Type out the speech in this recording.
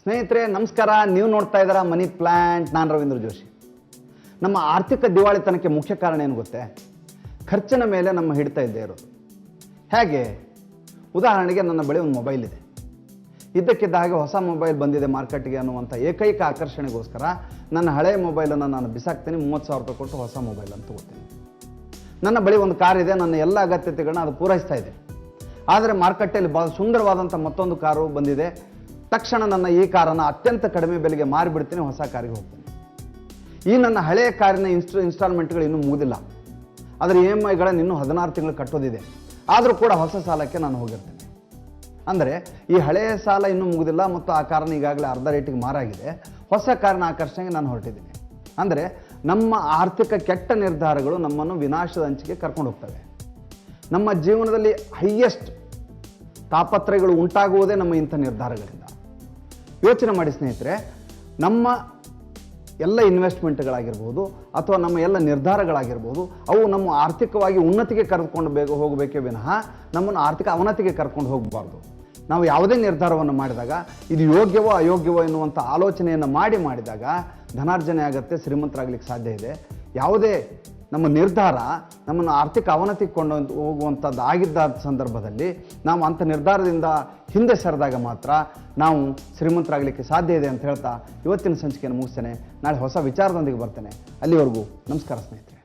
ಸ್ನೇಹಿತರೆ ನಮಸ್ಕಾರ. ನೀವು ನೋಡ್ತಾ ಇದ್ದೀರಾ ಮನಿ ಪ್ಲಾಂಟ್. ನಾನು ರವೀಂದ್ರ ಜೋಶಿ. ನಮ್ಮ ಆರ್ಥಿಕ ದಿವಾಳಿತನಕ್ಕೆ ಮುಖ್ಯ ಕಾರಣ ಏನು ಗೊತ್ತೇ? ಖರ್ಚಿನ ಮೇಲೆ ನಮ್ಮ ಹಿಡಿತಾ ಇದ್ದೇ ಇರೋದು. ಹೇಗೆ? ಉದಾಹರಣೆಗೆ ನನ್ನ ಬಳಿ ಒಂದು ಮೊಬೈಲ್ ಇದೆ. ಇದ್ದಕ್ಕಿದ್ದ ಹಾಗೆ ಹೊಸ ಮೊಬೈಲ್ ಬಂದಿದೆ ಮಾರ್ಕೆಟ್ಗೆ ಅನ್ನುವಂಥ ಏಕೈಕ ಆಕರ್ಷಣೆಗೋಸ್ಕರ ನನ್ನ ಹಳೆಯ ಮೊಬೈಲನ್ನು ನಾನು ಬಿಸಾಕ್ತೀನಿ, 30,000 ರೂಪಾಯಿ ಕೊಟ್ಟು ಹೊಸ ಮೊಬೈಲನ್ನು ತಗೋತೀನಿ. ನನ್ನ ಬಳಿ ಒಂದು ಕಾರ್ ಇದೆ, ನನ್ನ ಎಲ್ಲ ಅಗತ್ಯತೆಗಳನ್ನ ಅದು ಪೂರೈಸ್ತಾ ಇದೆ. ಆದರೆ ಮಾರುಕಟ್ಟೆಯಲ್ಲಿ ಭಾಳ ಸುಂದರವಾದಂಥ ಮತ್ತೊಂದು ಕಾರು ಬಂದಿದೆ. ತಕ್ಷಣ ನನ್ನ ಈ ಕಾರನ್ನು ಅತ್ಯಂತ ಕಡಿಮೆ ಬೆಲೆಗೆ ಮಾರಿಬಿಡ್ತೀನಿ, ಹೊಸ ಕಾರಿಗೆ ಹೋಗ್ತೀನಿ. ಈ ನನ್ನ ಹಳೆಯ ಕಾರಿನ ಇನ್ಸ್ಟಾಲ್ಮೆಂಟ್ಗಳು ಇನ್ನೂ ಮುಗಿದಿಲ್ಲ. ಅದರ EMIಗಳನ್ನು ಇನ್ನೂ 16 ತಿಂಗಳು ಕಟ್ಟೋದಿದೆ. ಆದರೂ ಕೂಡ ಹೊಸ ಸಾಲಕ್ಕೆ ನಾನು ಹೋಗಿರ್ತೇನೆ. ಅಂದರೆ ಈ ಹಳೆಯ ಸಾಲ ಇನ್ನೂ ಮುಗಿದಿಲ್ಲ ಮತ್ತು ಆ ಕಾರಣ ಈಗಾಗಲೇ ಅರ್ಧ ರೇಟಿಗೆ ಮಾರಾಗಿದೆ. ಹೊಸ ಕಾರಿನ ಆಕರ್ಷಣೆಗೆ ನಾನು ಹೊರಟಿದ್ದೀನಿ. ಅಂದರೆ ನಮ್ಮ ಆರ್ಥಿಕ ಕೆಟ್ಟ ನಿರ್ಧಾರಗಳು ನಮ್ಮನ್ನು ವಿನಾಶದ ಅಂಚಿಗೆ ಕರ್ಕೊಂಡು ಹೋಗ್ತವೆ. ನಮ್ಮ ಜೀವನದಲ್ಲಿ ಹೈಯೆಸ್ಟ್ ತಾಪತ್ರಯಗಳು ಉಂಟಾಗುವುದೇ ನಮ್ಮ ಇಂಥ ನಿರ್ಧಾರಗಳಿಂದ. ಯೋಚನೆ ಮಾಡಿ ಸ್ನೇಹಿತರೆ, ನಮ್ಮ ಎಲ್ಲ ಇನ್ವೆಸ್ಟ್ಮೆಂಟ್ಗಳಾಗಿರ್ಬೋದು ಅಥವಾ ನಮ್ಮ ಎಲ್ಲ ನಿರ್ಧಾರಗಳಾಗಿರ್ಬೋದು, ಅವು ನಮ್ಮ ಆರ್ಥಿಕವಾಗಿ ಉನ್ನತಿಗೆ ಕರೆದುಕೊಂಡು ಹೋಗಬೇಕೇ ವಿನಃ ನಮ್ಮನ್ನು ಆರ್ಥಿಕ ಅವನತಿಗೆ ಕರ್ಕೊಂಡು ಹೋಗಬಾರ್ದು. ನಾವು ಯಾವುದೇ ನಿರ್ಧಾರವನ್ನು ಮಾಡಿದಾಗ ಇದು ಯೋಗ್ಯವೋ ಅಯೋಗ್ಯವೋ ಎನ್ನುವಂಥ ಆಲೋಚನೆಯನ್ನು ಮಾಡಿದಾಗ ಧನಾರ್ಜನೆ ಆಗುತ್ತೆ, ಶ್ರೀಮಂತರಾಗಲಿಕ್ಕೆ ಸಾಧ್ಯ ಇದೆ. ಯಾವುದೇ ನಮ್ಮ ನಿರ್ಧಾರ ನಮ್ಮನ್ನು ಆರ್ಥಿಕ ಅವನತಿಗೆ ಕೊಂಡು ಹೋಗುವಂಥದ್ದು ಆಗಿದ್ದ ಸಂದರ್ಭದಲ್ಲಿ ನಾವು ಅಂಥ ನಿರ್ಧಾರದಿಂದ ಹಿಂದೆ ಸರಿದಾಗ ಮಾತ್ರ ನಾವು ಶ್ರೀಮಂತರಾಗಲಿಕ್ಕೆ ಸಾಧ್ಯ ಇದೆ ಅಂತ ಹೇಳ್ತಾ ಇವತ್ತಿನ ಸಂಚಿಕೆಯನ್ನು ಮುಗಿಸ್ತೇನೆ. ನಾಳೆ ಹೊಸ ವಿಚಾರದೊಂದಿಗೆ ಬರ್ತೇನೆ. ಅಲ್ಲಿವರೆಗೂ ನಮಸ್ಕಾರ ಸ್ನೇಹಿತರೆ.